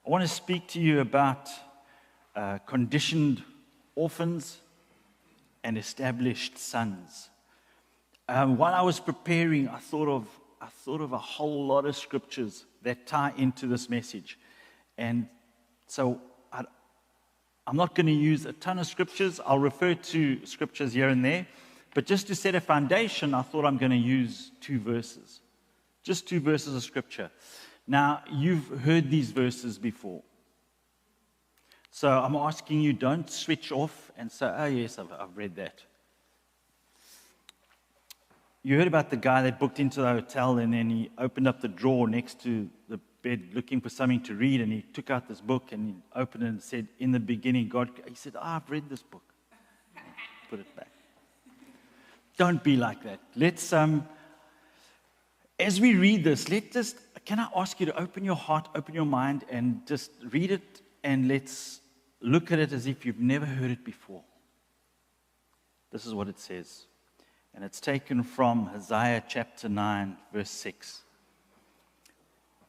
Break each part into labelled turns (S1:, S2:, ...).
S1: I want to speak to you about conditioned orphans and established sons. While I was preparing, I thought of a whole lot of scriptures that tie into this message. And so I'm not going to use a ton of scriptures. I'll refer to scriptures here and there. But just to set a foundation, I thought I'm going to use 2 verses. Just 2 verses of scripture. Now, you've heard these verses before. So I'm asking you, don't switch off and say, oh yes, I've read that. You heard about the guy that booked into the hotel and then he opened up the drawer next to the bed looking for something to read, and he took out this book and he opened it and said, in the beginning, God, he said, I've read this book. Put it back. Don't be like that. Let's, as we read this, can I ask you to open your heart, open your mind, and just read it, and let's look at it as if you've never heard it before. This is what it says. And it's taken from Isaiah chapter 9, verse 6.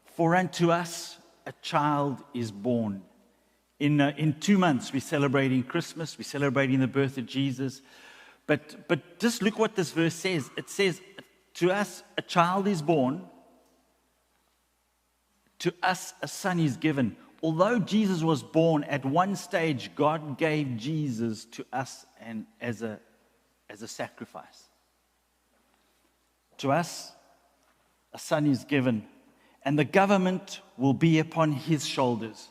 S1: For unto us a child is born. In 2 months, we're celebrating Christmas. We're celebrating the birth of Jesus. But just look what this verse says. It says, to us a child is born. To us a son is given. Although Jesus was born, at one stage, God gave Jesus to us and as a sacrifice. To us a son is given, and the government will be upon his shoulders.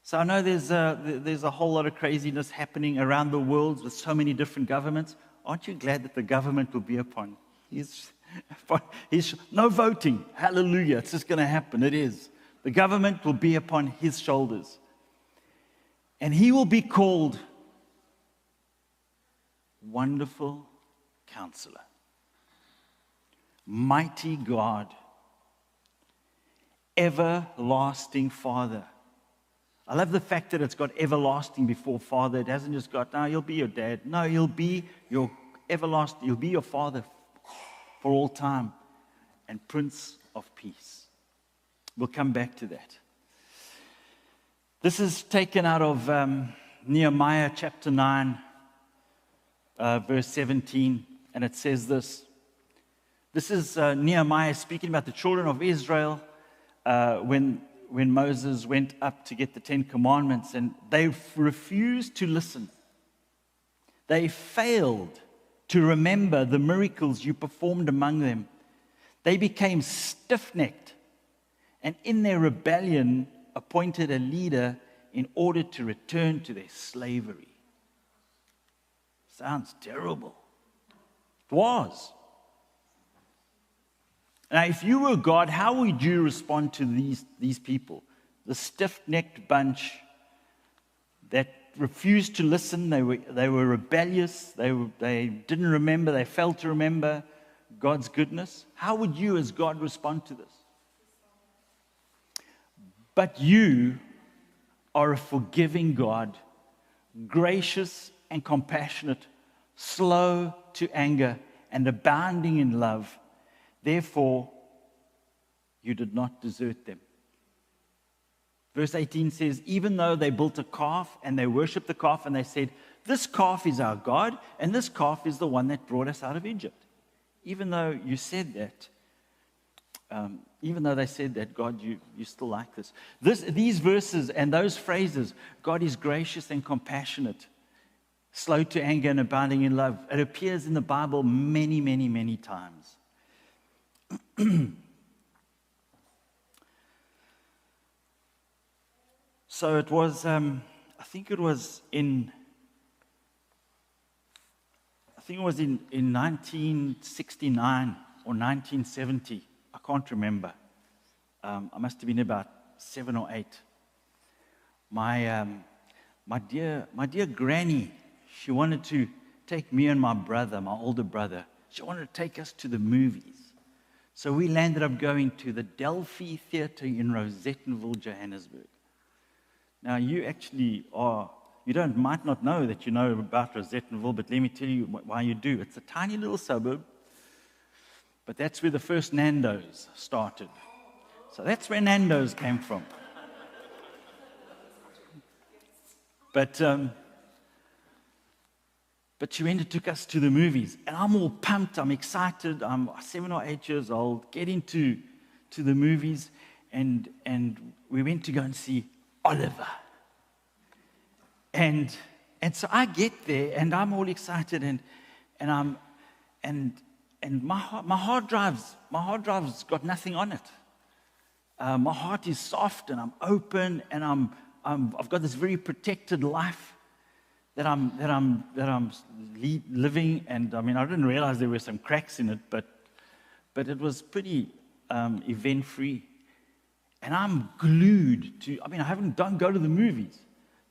S1: So I know there's a whole lot of craziness happening around the world with so many different governments. Aren't you glad that the government will be upon his no voting? Hallelujah. It's just going to happen. It is. The government will be upon his shoulders. And he will be called Wonderful Counselor, Mighty God, Everlasting Father. I love the fact that it's got everlasting before Father. It hasn't just got, no, he'll be your dad. No, he'll be your everlasting, he'll be your Father for all time, and Prince of Peace. We'll come back to that. This is taken out of Nehemiah chapter 9, verse 17, and it says this. This is Nehemiah speaking about the children of Israel when Moses went up to get the 10 Commandments, and they refused to listen. They failed to remember the miracles you performed among them. They became stiff-necked, and in their rebellion appointed a leader in order to return to their slavery. Sounds terrible. It was. Now, if you were God, how would you respond to these people? The stiff-necked bunch that refused to listen. They were rebellious. They didn't remember. They failed to remember God's goodness. How would you as God respond to this? But you are a forgiving God, gracious and compassionate, slow to anger and abounding in love. Therefore, you did not desert them. Verse 18 says, even though they built a calf and they worshipped the calf and they said, this calf is our God and this calf is the one that brought us out of Egypt. Even though you said that, even though they said that, God, you still like this. These verses and those phrases, God is gracious and compassionate, slow to anger and abounding in love. It appears in the Bible many, many, many times. So it was, I think it was in 1969 or 1970. I can't remember. I must have been about 7 or 8. My dear granny, she wanted to take me and my brother, my older brother. She wanted to take us to the movies. So we landed up going to the Delphi Theatre in Rosettenville, Johannesburg. Now, you actually might not know that you know about Rosettenville, but let me tell you why you do. It's a tiny little suburb, but that's where the first Nando's started. So that's where Nando's came from. But she went and took us to the movies. And I'm all pumped. I'm excited. I'm 7 or 8 years old. Get into the movies. And we went to go and see Oliver. And so I get there, and I'm all excited. And my hard drive's got nothing on it. My heart is soft, and I'm open, and I've got this very protected life that I'm living. And I mean, I didn't realize there were some cracks in it, but it was pretty event-free. And I'm glued to. I mean, don't go to the movies.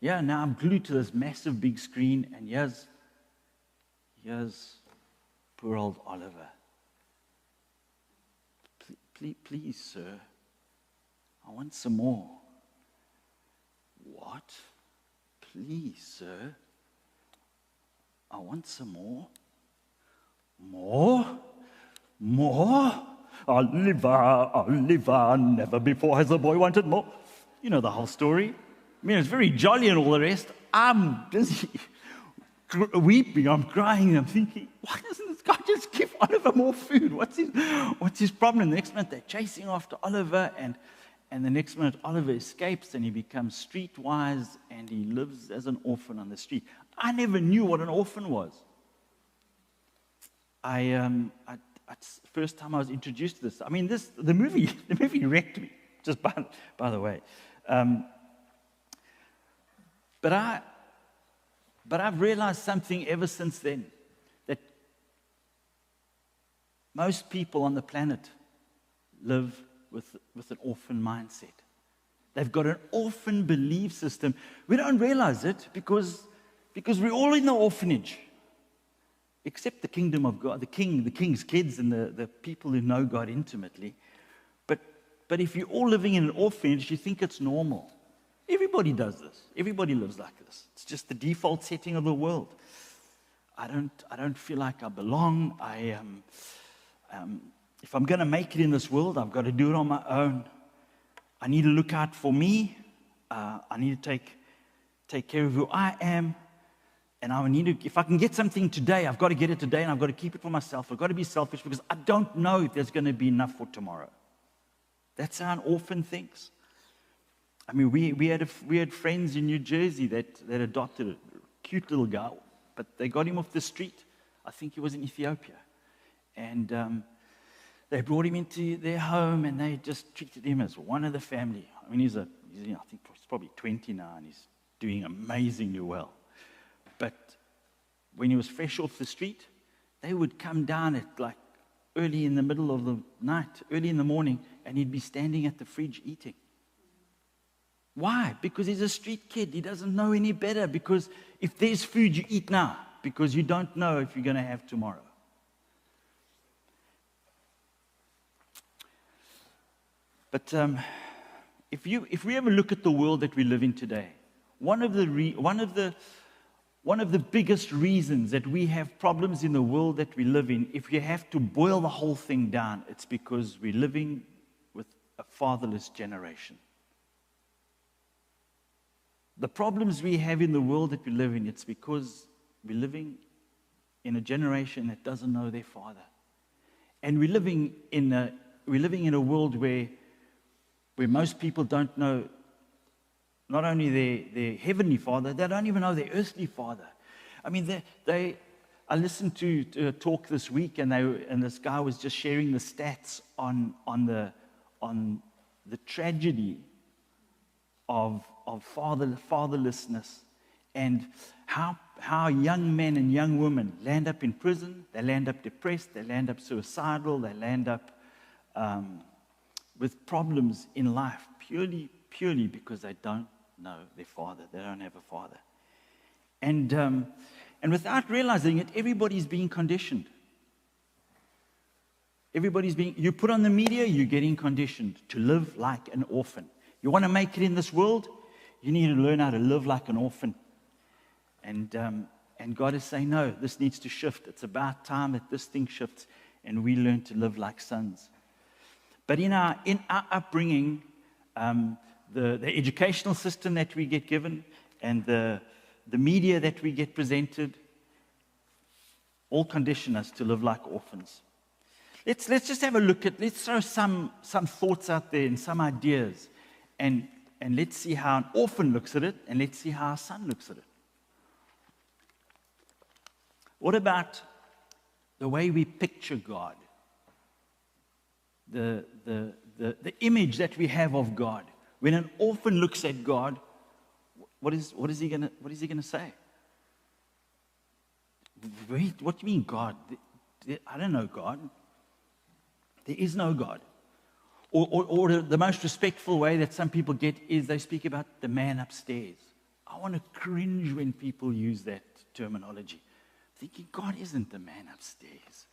S1: Yeah, now I'm glued to this massive big screen, and here's poor old Oliver. Please, sir, I want some more. What? Please, sir, I want some more. More? Oliver, never before has a boy wanted more. You know the whole story. I mean, it's very jolly and all the rest. I'm busy weeping, I'm crying, I'm thinking, why doesn't this guy just give Oliver more food? What's his problem? The next minute they're chasing after Oliver, and the next minute Oliver escapes and he becomes streetwise and he lives as an orphan on the street. I never knew what an orphan was. First time I was introduced to this. I mean, the movie wrecked me. Just by the way. But I've realized something ever since then, that most people on the planet live with an orphan mindset. They've got an orphan belief system. We don't realize it because we're all in the orphanage, except the kingdom of God, the king's kids, and the people who know God intimately. But if you're all living in an orphanage, you think it's normal. Everybody does this. Everybody lives like this. It's just the default setting of the world. I don't feel like I belong. If I'm going to make it in this world, I've got to do it on my own. I need to look out for me. I need to take care of who I am. And if I can get something today, I've got to get it today, and I've got to keep it for myself. I've got to be selfish because I don't know if there's going to be enough for tomorrow. That's how an orphan thinks. I mean, we had friends in New Jersey that adopted a cute little guy, but they got him off the street. I think he was in Ethiopia. And they brought him into their home, and they just treated him as one of the family. I mean, I think he's probably 20 now, and he's doing amazingly well. But when he was fresh off the street, they would come down at like early in the middle of the night, early in the morning, and he'd be standing at the fridge eating. Why? Because he's a street kid. He doesn't know any better. Because if there's food, you eat now, because you don't know if you're going to have tomorrow. But if we ever look at the world that we live in today, one of the biggest reasons that we have problems in the world that we live in, if you have to boil the whole thing down, it's because we're living with a fatherless generation. The problems we have in the world that we live in, it's because we're living in a generation that doesn't know their father. And we're living in a world where most people don't know not only their heavenly father, they don't even know their earthly father. I mean, I listened to a talk this week, and this guy was just sharing the stats on the tragedy of fatherlessness, and how young men and young women land up in prison, they land up depressed, they land up suicidal, they land up with problems in life purely because they don't know their father. They don't have a father. And without realizing it, everybody's being conditioned. You put on the media, you're getting conditioned to live like an orphan. You want to make it in this world, you need to learn how to live like an orphan. And God is saying, no, this needs to shift. It's about time that this thing shifts and we learn to live like sons. But in our upbringing, the educational system that we get given, and the media that we get presented all condition us to live like orphans. Let's just have a look at, let's throw some thoughts out there and some ideas, and let's see how an orphan looks at it, and let's see how a son looks at it. What about the way we picture God? The image that we have of God. When an orphan looks at God, what is he gonna say? Wait, what do you mean God? I don't know God. There is no God. Or the most respectful way that some people get is they speak about the man upstairs. I want to cringe when people use that terminology, thinking God isn't the man upstairs.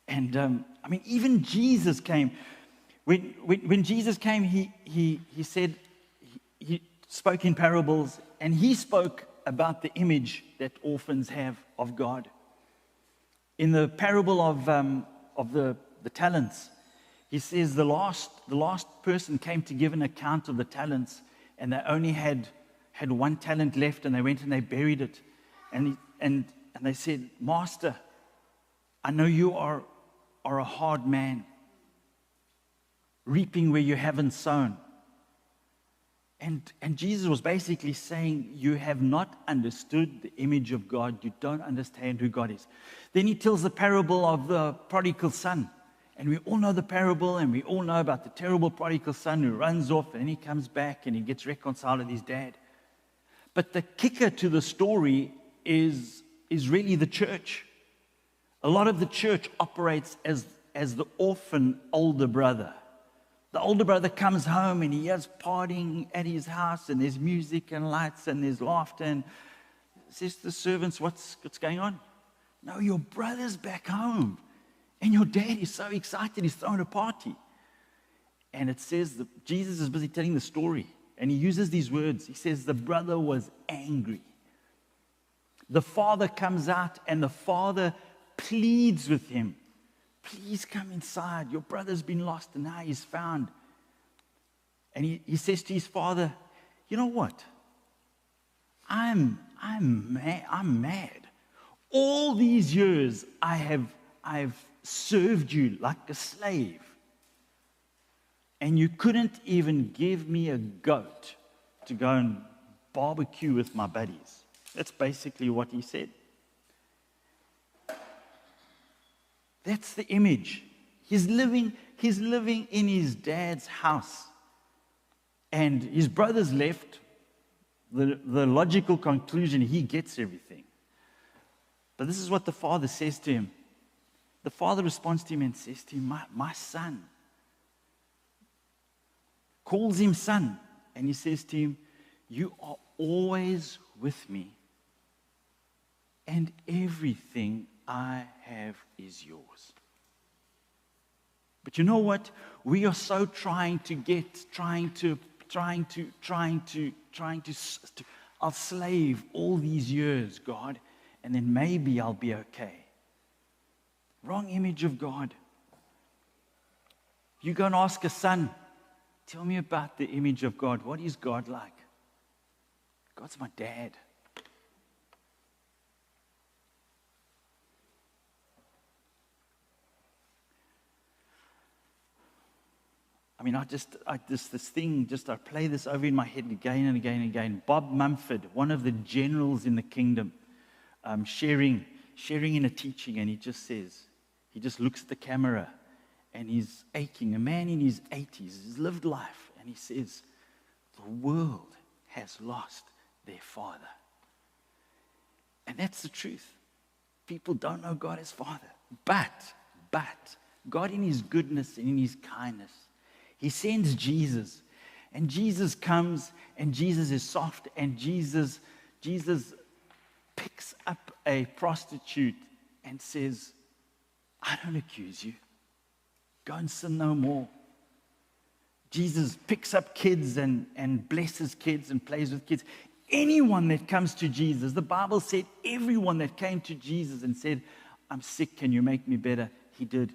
S1: And I mean, even Jesus came. When Jesus came, he said, he spoke in parables, and he spoke about the image that orphans have of God. In the parable of the talents, he says the last person came to give an account of the talents, and they only had 1 talent left, and they went and they buried it, and they said, Master, I know you are a hard man, reaping where you haven't sown. And Jesus was basically saying, you have not understood the image of God. You don't understand who God is. Then he tells the parable of the prodigal son. And we all know the parable, and we all know about the terrible prodigal son who runs off, and then he comes back and he gets reconciled with his dad. But the kicker to the story is really the church. A lot of the church operates as the orphan older brother. The older brother comes home and he has partying at his house, and there's music and lights and there's laughter, and says to the servants, what's going on? No, your brother's back home and your dad is so excited, he's throwing a party. And it says that Jesus is busy telling the story, and he uses these words. He says the brother was angry. The father comes out and the father pleads with him. Please come inside. Your brother's been lost and now he's found. And he says to his father, you know what? I'm mad. All these years I've served you like a slave, and you couldn't even give me a goat to go and barbecue with my buddies. That's basically what he said. That's the image. He's living in his dad's house, and his brother's left. The logical conclusion, he gets everything. But this is what the father says to him. The father responds to him and says to him, my son. Calls him son, and he says to him, you are always with me, and everything I have is yours. But you know what? We are so trying to I'll slave all these years, God, and then maybe I'll be okay. Wrong image of God. You go and ask a son, tell me about the image of God. What is God like? God's my dad. I mean, I play this over in my head again and again and again. Bob Mumford, one of the generals in the kingdom, sharing in a teaching, and he just looks at the camera, and he's aching. A man in his 80s, he's lived life, and he says, the world has lost their father. And that's the truth. People don't know God as Father. But God, in his goodness and in his kindness, he sends Jesus, and Jesus comes, and Jesus is soft, and Jesus picks up a prostitute and says, I don't accuse you. Go and sin no more. Jesus picks up kids and blesses kids and plays with kids. Anyone that comes to Jesus, the Bible said everyone that came to Jesus and said, I'm sick, can you make me better? He did.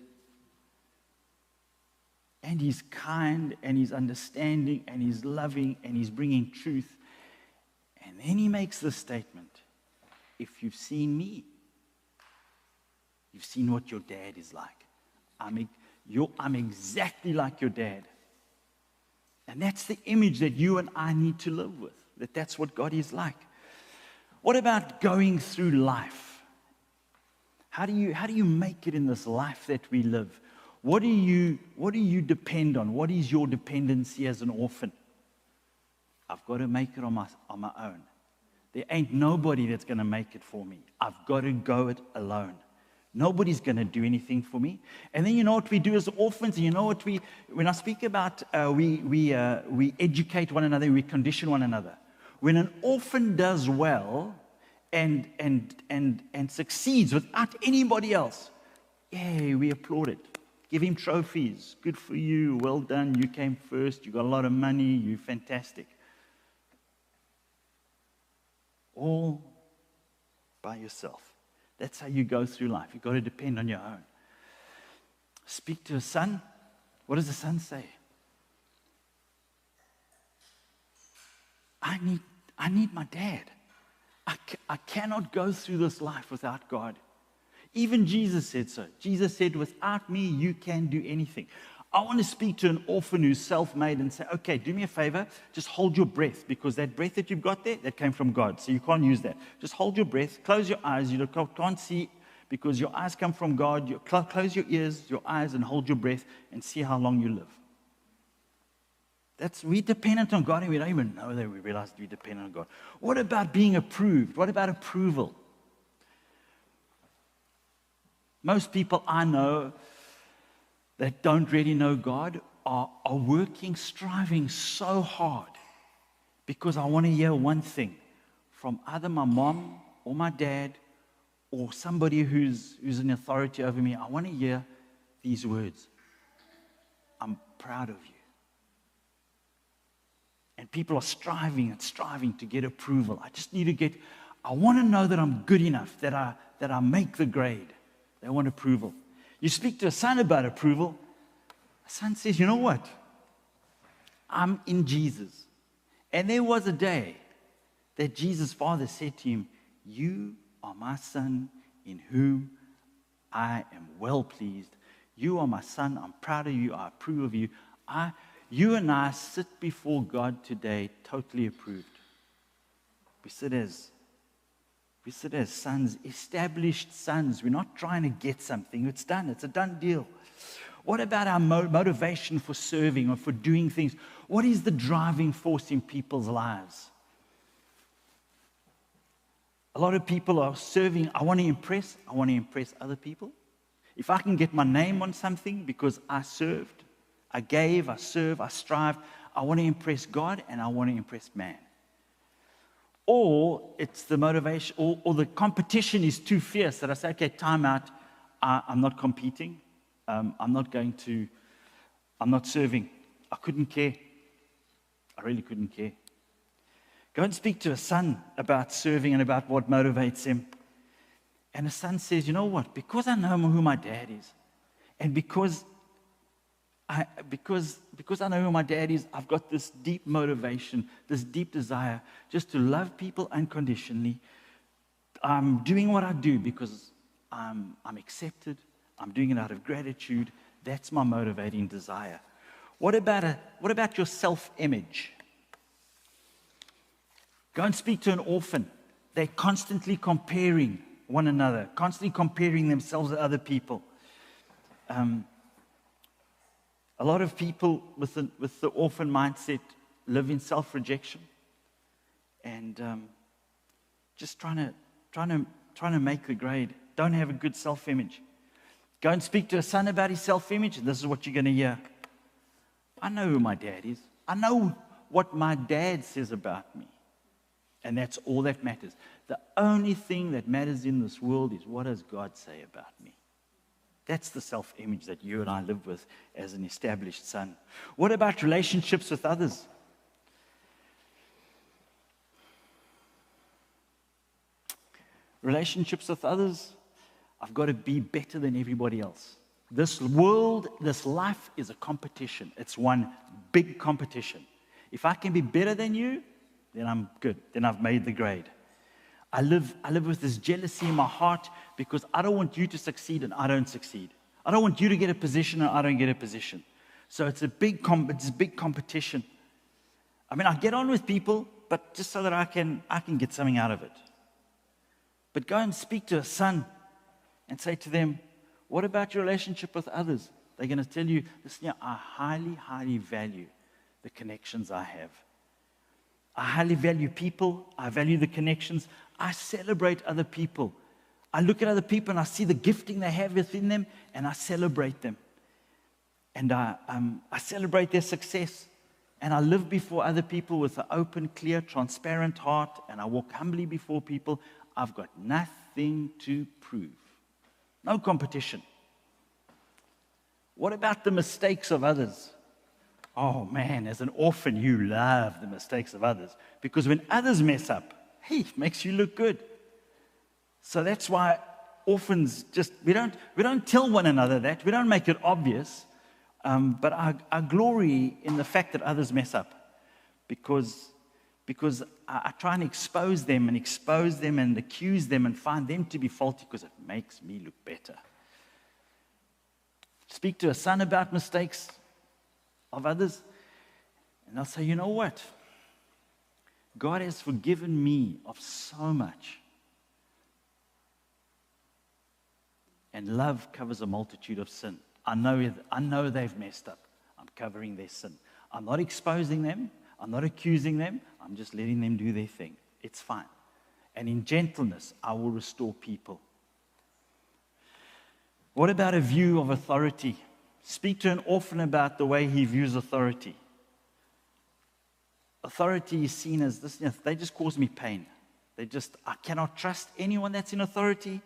S1: And he's kind, and he's understanding, and he's loving, and he's bringing truth. then he makes this statement. If you've seen me, you've seen what your dad is like. I'm exactly like your dad. And that's the image that you and I need to live with, that's what God is like. What about going through life? How do you make it in this life that we live? What do you depend on? What is your dependency as an orphan? I've got to make it on my own. There ain't nobody that's going to make it for me. I've got to go it alone. Nobody's going to do anything for me. And then you know what we do as orphans? And you know what when I speak about we educate one another, we condition one another. When an orphan does well and succeeds without anybody else, yay, we applaud it. Give him trophies. Good for you. Well done. You came first. You got a lot of money. You're fantastic. All by yourself. That's how you go through life. You've got to depend on your own. Speak to a son. What does the son say? I need my dad. I cannot go through this life without God. Even Jesus said so. Jesus said, without me, you can do anything. I want to speak to an orphan who's self-made and say, okay, do me a favor, just hold your breath, because that breath that you've got there, that came from God, so you can't use that. Just hold your breath, close your eyes, you can't see, because your eyes come from God. You close your ears, your eyes, and hold your breath, and see how long you live. We're dependent on God, and we don't even know that we realize we're dependent on God. What about being approved? What about approval? Most people I know that don't really know God are working, striving so hard, because I want to hear one thing from either my mom or my dad or somebody who's in authority over me. I want to hear these words: I'm proud of you. And people are striving and striving to get approval. I want to know that I'm good enough, that I make the grade. They want approval. You speak to a son about approval, a son says, you know what? I'm in Jesus. And there was a day that Jesus' father said to him, you are my son in whom I am well pleased. You are my son. I'm proud of you. I approve of you. You and I sit before God today totally approved. We sit as sons, established sons. We're not trying to get something. It's done. It's a done deal. What about our motivation for serving or for doing things? What is the driving force in people's lives? A lot of people are serving. I want to impress other people. If I can get my name on something because I served, I gave, I served, I strived, I want to impress God and I want to impress man. Or it's the motivation, or the competition is too fierce that I say, okay, time out. I'm not competing. I'm not serving. I couldn't care. I really couldn't care. Go and speak to a son about serving and about what motivates him. And the son says, you know what? Because I know who my dad is, and because I know who my dad is, I've got this deep motivation, this deep desire just to love people unconditionally. I'm doing what I do because I'm accepted. I'm doing it out of gratitude. That's my motivating desire. What about your self-image? Go and speak to an orphan. They're constantly comparing one another, constantly comparing themselves to other people. A lot of people with the orphan mindset live in self-rejection and just trying to make the grade. Don't have a good self-image. Go and speak to a son about his self-image, and this is what you're going to hear. I know who my dad is. I know what my dad says about me, and that's all that matters. The only thing that matters in this world is what does God say about me. That's the self-image that you and I live with as an established son. What about relationships with others? Relationships with others, I've got to be better than everybody else. This world, this life is a competition. It's one big competition. If I can be better than you, then I'm good. Then I've made the grade. I live with this jealousy in my heart because I don't want you to succeed and I don't succeed. I don't want you to get a position and I don't get a position. So it's a big competition. I mean, I get on with people, but just so that I can get something out of it. But go and speak to a son and say to them, what about your relationship with others? They're going to tell you, listen, I highly, highly value the connections I have. I highly value people. I value the connections. I celebrate other people. I look at other people and I see the gifting they have within them and I celebrate them. And I celebrate their success. And I live before other people with an open, clear, transparent heart. And I walk humbly before people. I've got nothing to prove. No competition. What about the mistakes of others? Oh man, as an orphan, you love the mistakes of others. Because when others mess up, hey, it makes you look good. So that's why orphans we don't tell one another that. We don't make it obvious. But I glory in the fact that others mess up. Because I try and expose them and accuse them and find them to be faulty because it makes me look better. Speak to a son about mistakes of others, and they'll say, you know what? God has forgiven me of so much. And love covers a multitude of sin. I know they've messed up. I'm covering their sin. I'm not exposing them. I'm not accusing them. I'm just letting them do their thing. It's fine. And in gentleness, I will restore people. What about a view of authority? Speak to an orphan about the way he views authority. Authority is seen as this, they just cause me pain. I cannot trust anyone that's in authority.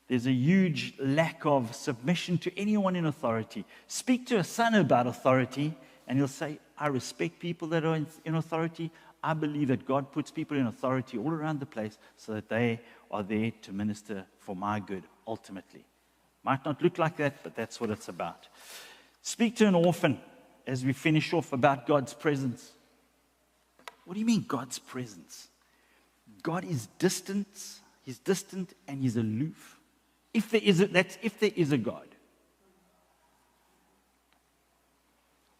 S1: There's a huge lack of submission to anyone in authority. Speak to a son about authority, and he'll say, I respect people that are in authority. I believe that God puts people in authority all around the place so that they are there to minister for my good, ultimately. Might not look like that, but that's what it's about. Speak to an orphan as we finish off about God's presence. What do you mean God's presence? God is distant. He's distant and he's aloof. That's if there is a God.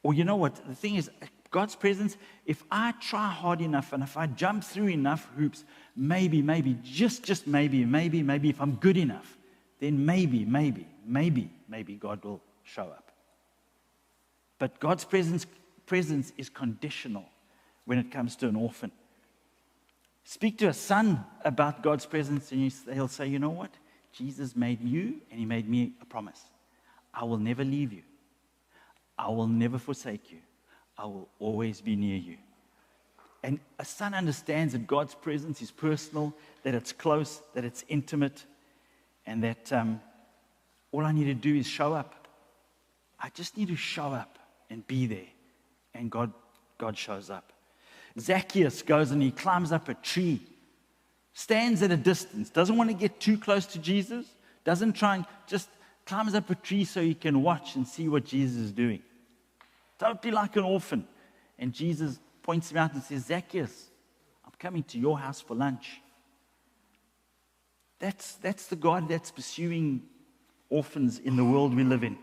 S1: Or you know what? The thing is, God's presence, if I try hard enough and if I jump through enough hoops, maybe, just maybe, if I'm good enough, then maybe God will show up. But God's presence is conditional when it comes to an orphan. Speak to a son about God's presence and he'll say, you know what? Jesus made you and he made me a promise. I will never leave you. I will never forsake you. I will always be near you. And a son understands that God's presence is personal, that it's close, that it's intimate, and that all I need to do is show up. I just need to show up and be there. And God shows up. Zacchaeus goes and he climbs up a tree, stands at a distance, doesn't want to get too close to Jesus, doesn't try and just climbs up a tree so he can watch and see what Jesus is doing. Totally like an orphan. And Jesus points him out and says, Zacchaeus, I'm coming to your house for lunch. That's the God that's pursuing orphans in the world we live in.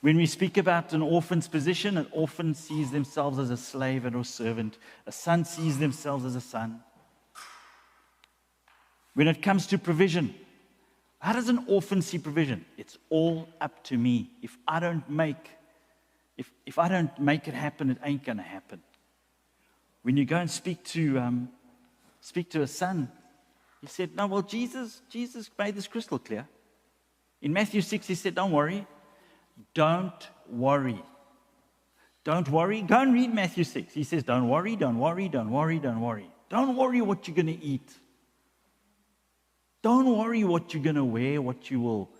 S1: When we speak about an orphan's position, an orphan sees themselves as a slave and a servant. A son sees themselves as a son. When it comes to provision, how does an orphan see provision? It's all up to me. If I don't make it happen, it ain't going to happen. When you go and speak to a son, he said, no, well, Jesus made this crystal clear. In Matthew 6, he said, don't worry. Don't worry. Don't worry. Go and read Matthew 6. He says, don't worry, don't worry, don't worry, don't worry. Don't worry what you're going to eat. Don't worry what you're going to wear, what you will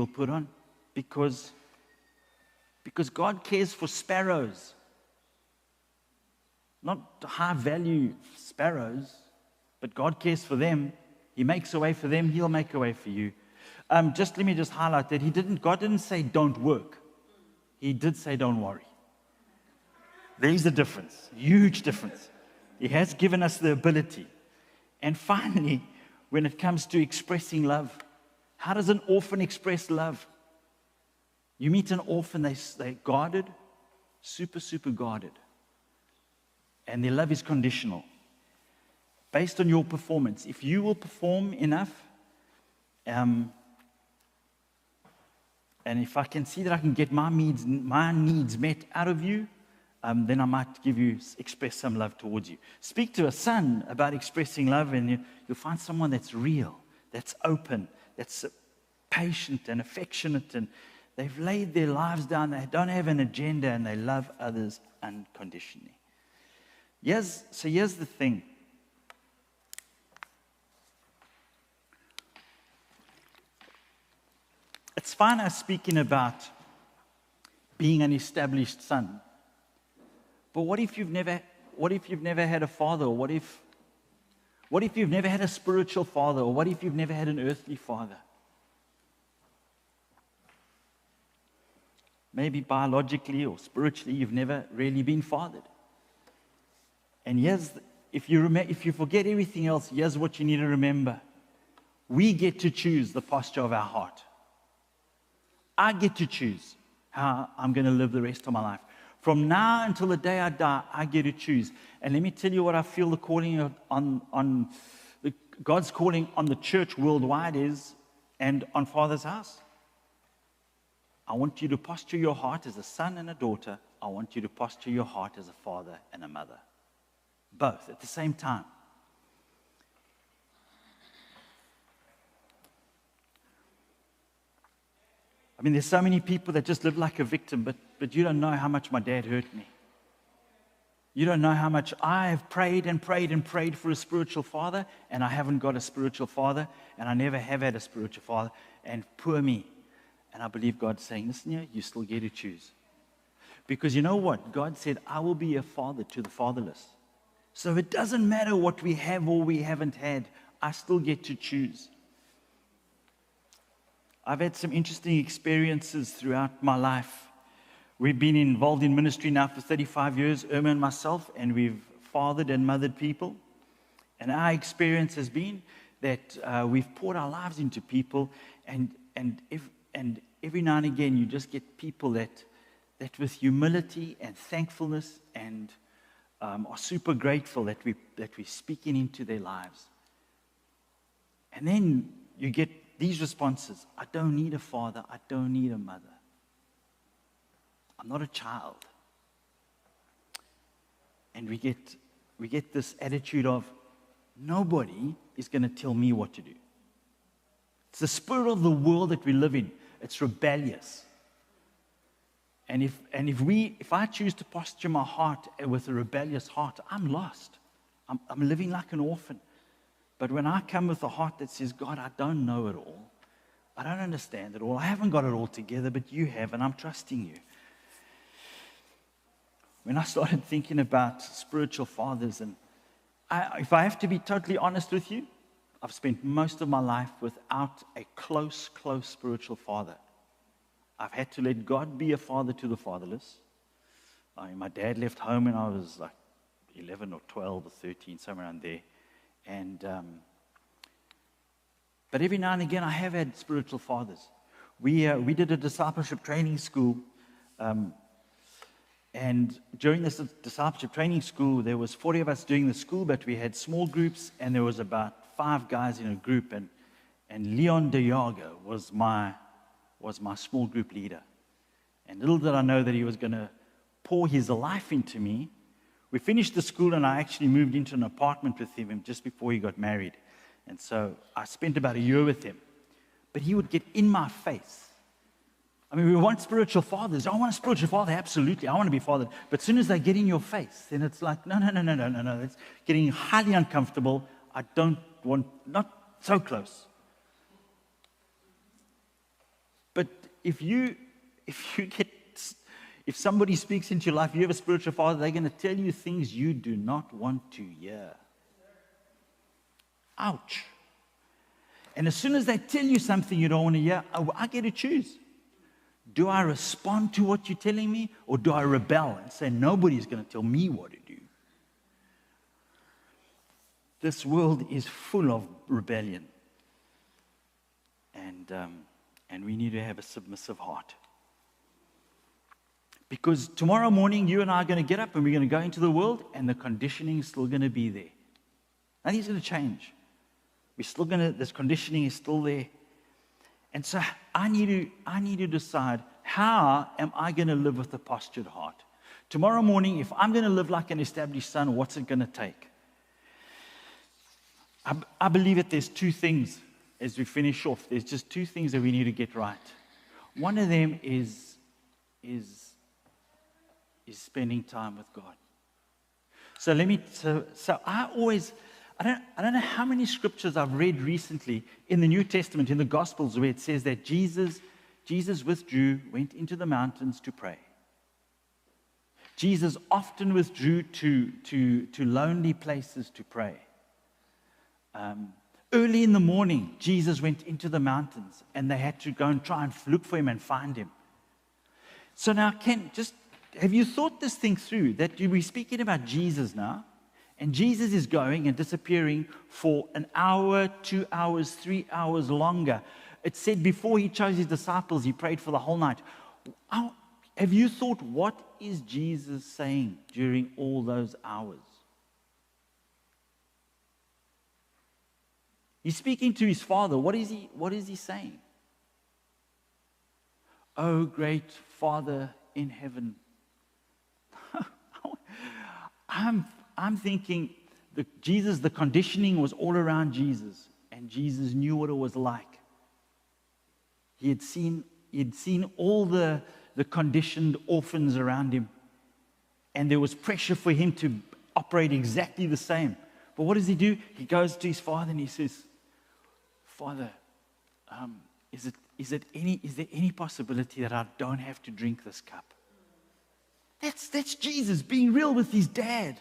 S1: put on. Because God cares for sparrows. Not high-value sparrows, but God cares for them. He makes a way for them. He'll make a way for you. Let me highlight that God didn't say don't work. He did say don't worry. There's a difference, huge difference. He has given us the ability. And finally, when it comes to expressing love, how does an orphan express love? You meet an orphan, they're guarded, super guarded. And their love is conditional. Based on your performance. If you will perform enough, and if I can see that I can get my needs met out of you, then I might express some love towards you. Speak to a son about expressing love, and you'll find someone that's real, that's open, that's patient and affectionate, and they've laid their lives down. They don't have an agenda, and they love others unconditionally. Here's the thing. It's fine us speaking about being an established son. But what if you've never had a father? Or what if you've never had a spiritual father? Or what if you've never had an earthly father? Maybe biologically or spiritually, you've never really been fathered. And if you forget everything else, here's what you need to remember. We get to choose the posture of our heart. I get to choose how I'm going to live the rest of my life. From now until the day I die, I get to choose. And let me tell you what I feel the calling on God's calling on the church worldwide is, and on Father's house. I want you to posture your heart as a son and a daughter. I want you to posture your heart as a father and a mother. Both at the same time. I mean, there's so many people that just live like a victim, but you don't know how much my dad hurt me. You don't know how much I have prayed and prayed and prayed for a spiritual father, and I haven't got a spiritual father, and I never have had a spiritual father, and poor me. And I believe God's saying, listen here, you still get to choose. Because you know what? God said, I will be a father to the fatherless. So it doesn't matter what we have or we haven't had, I still get to choose. I've had some interesting experiences throughout my life. We've been involved in ministry now for 35 years, Irma and myself, and we've fathered and mothered people. And our experience has been that we've poured our lives into people, and every now and again you just get people that with humility and thankfulness and are super grateful that we're speaking into their lives. And then you get these responses. I don't need a father. I don't need a mother. I'm not a child. And we get this attitude of nobody is going to tell me what to do. It's the spirit of the world that we live in. It's rebellious. And if I choose to posture my heart with a rebellious heart, I'm lost. I'm living like an orphan. But when I come with a heart that says, God, I don't know it all. I don't understand it all. I haven't got it all together, but you have, and I'm trusting you. When I started thinking about spiritual fathers, and if I have to be totally honest with you, I've spent most of my life without a close spiritual father. I've had to let God be a father to the fatherless. My dad left home when I was like 11 or 12 or 13, somewhere around there. But every now and again, I have had spiritual fathers. We did a discipleship training school, and during this discipleship training school, there was 40 of us doing the school, but we had small groups, and there was about 5 guys in a group, and Leon Diago was my small group leader. And little did I know that he was going to pour his life into me. We finished the school, and I actually moved into an apartment with him just before he got married. And so I spent about a year with him. But he would get in my face. I mean, we want spiritual fathers. I want a spiritual father, absolutely. I want to be fathered. But as soon as they get in your face, then it's like, no. It's getting highly uncomfortable. I don't want, not so close. But if somebody speaks into your life, you have a spiritual father, they're going to tell you things you do not want to hear. Ouch. And as soon as they tell you something you don't want to hear, I get to choose. Do I respond to what you're telling me, or do I rebel and say, nobody's going to tell me what to do? This world is full of rebellion. And we need to have a submissive heart. Because tomorrow morning, you and I are going to get up and we're going to go into the world, and the conditioning is still going to be there. Nothing's going to change. This conditioning is still there. And so I need to decide, how am I going to live with a postured heart? Tomorrow morning, if I'm going to live like an established son, what's it going to take? I believe that there's two things as we finish off. There's just two things that we need to get right. One of them is spending time with God. So I don't know how many scriptures I've read recently in the New Testament, in the Gospels, where it says that Jesus withdrew, went into the mountains to pray. Jesus often withdrew to lonely places to pray. Early in the morning, Jesus went into the mountains, and they had to go and try and look for him and find him. So now, have you thought this thing through, that we're speaking about Jesus now, and Jesus is going and disappearing for an hour, 2 hours, 3 hours longer. It said before he chose his disciples, he prayed for the whole night. Have you thought, what is Jesus saying during all those hours? He's speaking to his Father. What is he saying? Oh, great Father in heaven. I'm thinking the conditioning was all around Jesus, and Jesus knew what it was like. He had seen all the conditioned orphans around him, and there was pressure for him to operate exactly the same. But what does he do? He goes to his Father and he says, Father, is there any possibility that I don't have to drink this cup? That's Jesus being real with his dad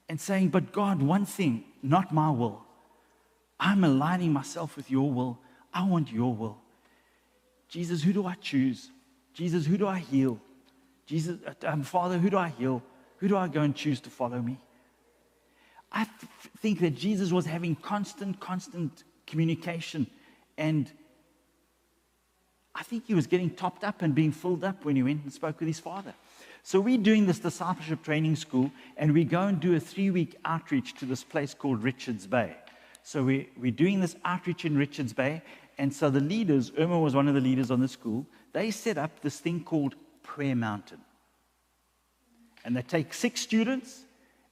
S1: and saying, but God, one thing, not my will. I'm aligning myself with your will. I want your will. Jesus, who do I choose? Jesus, who do I heal? Jesus, Father, who do I heal? Who do I go and choose to follow me? I think that Jesus was having constant communication, and I think he was getting topped up and being filled up when he went and spoke with his Father. So we're doing this discipleship training school, and we go and do a 3-week outreach to this place called Richards Bay. So we're doing this outreach in Richards Bay, and so the leaders, Irma was one of the leaders on the school, they set up this thing called Prayer Mountain. And they take 6 students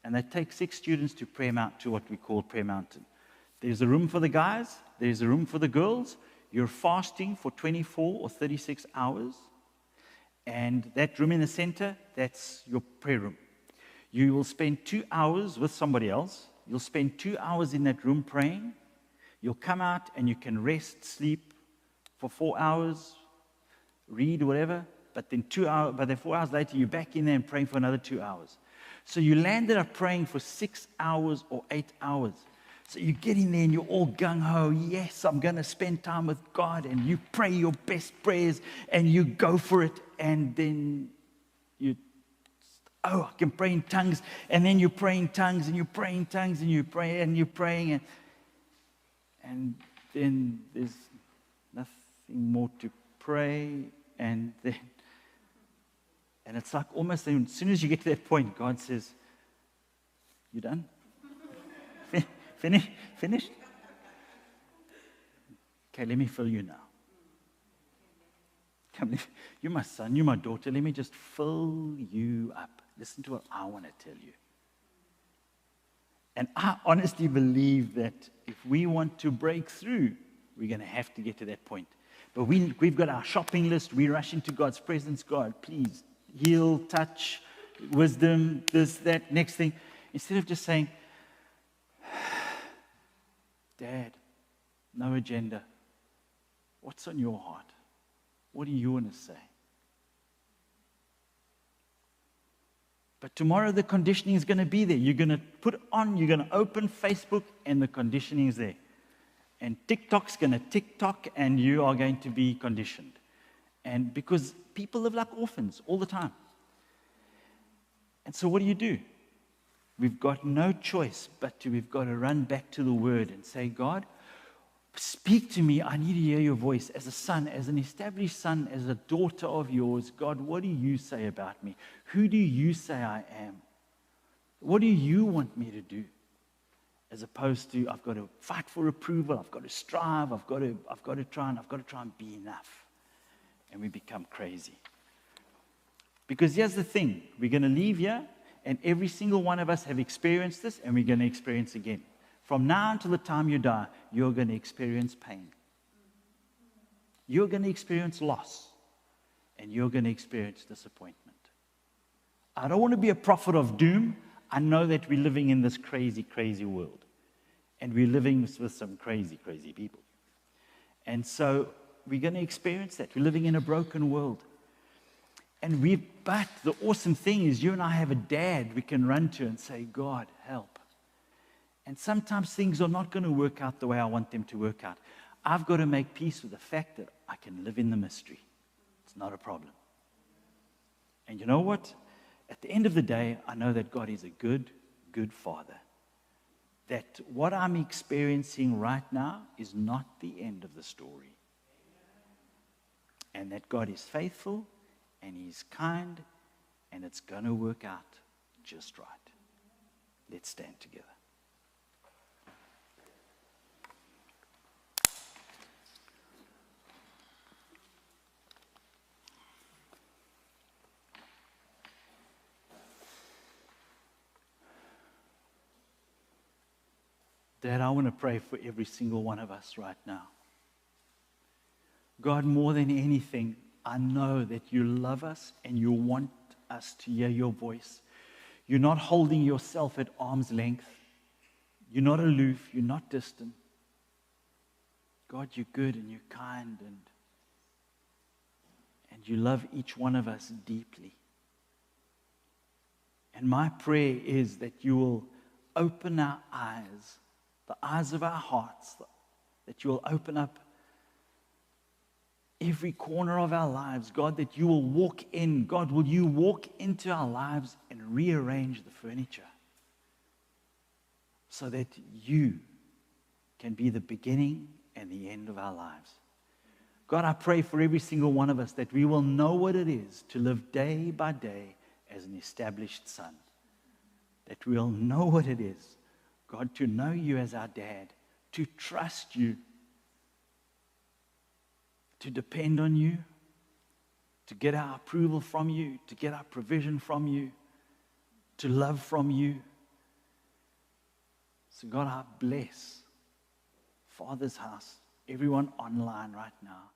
S1: to to what we call Prayer Mountain. There's a room for the guys, there's a room for the girls. You're fasting for 24 or 36 hours. And that room in the center, that's your prayer room. You will spend 2 hours with somebody else. You'll spend 2 hours in that room praying. You'll come out and you can rest, sleep for 4 hours, read, whatever. But then 4 hours later, you're back in there and praying for another 2 hours. So you landed up praying for 6 hours or 8 hours. So you get in there and you're all gung-ho. Yes, I'm going to spend time with God. And you pray your best prayers and you go for it. And then I can pray in tongues. And then you pray in tongues and you pray in tongues and you pray and you're praying. And then there's nothing more to pray. And it's like almost as soon as you get to that point, God says, you done? Finished? Okay, let me fill you now. Come, you're my son, you're my daughter. Let me just fill you up. Listen to what I want to tell you. And I honestly believe that if we want to break through, we're going to have to get to that point. But we've got our shopping list. We rush into God's presence. God, please heal, touch, wisdom, this, that, next thing. Instead of just saying, Dad, no agenda. What's on your heart? What do you want to say? But tomorrow the conditioning is going to be there. You're going to open Facebook and the conditioning is there. And TikTok's going to TikTok and you are going to be conditioned. And because people live like orphans all the time. And so what do? We've got no choice we've got to run back to the Word and say, God, speak to me. I need to hear your voice as a son, as an established son, as a daughter of yours. God, what do you say about me? Who do you say I am? What do you want me to do? As opposed to, I've got to fight for approval, I've got to strive, I've got to try and be enough. And we become crazy. Because here's the thing, we're going to leave here, and every single one of us have experienced this, and we're going to experience again. From now until the time you die, you're going to experience pain. You're going to experience loss, and you're going to experience disappointment. I don't want to be a prophet of doom. I know that we're living in this crazy, crazy world. And we're living with some crazy, crazy people. And so we're going to experience that. We're living in a broken world. But the awesome thing is you and I have a dad we can run to and say, God, help. And sometimes things are not going to work out the way I want them to work out. I've got to make peace with the fact that I can live in the mystery. It's not a problem. And you know what? At the end of the day, I know that God is a good, good Father. That what I'm experiencing right now is not the end of the story. And that God is faithful and He's kind and it's going to work out just right. Let's stand together. Dad, I want to pray for every single one of us right now. God, more than anything, I know that you love us and you want us to hear your voice. You're not holding yourself at arm's length. You're not aloof. You're not distant. God, you're good and you're kind and you love each one of us deeply. And my prayer is that you will open our eyes, the eyes of our hearts, that you will open up every corner of our lives, God, that you will walk in. God, will you walk into our lives and rearrange the furniture so that you can be the beginning and the end of our lives. God, I pray for every single one of us that we will know what it is to live day by day as an established son. That we'll know what it is, God, to know you as our dad, to trust you, to depend on you, to get our approval from you, to get our provision from you, to love from you. So God, I bless Father's house, everyone online right now.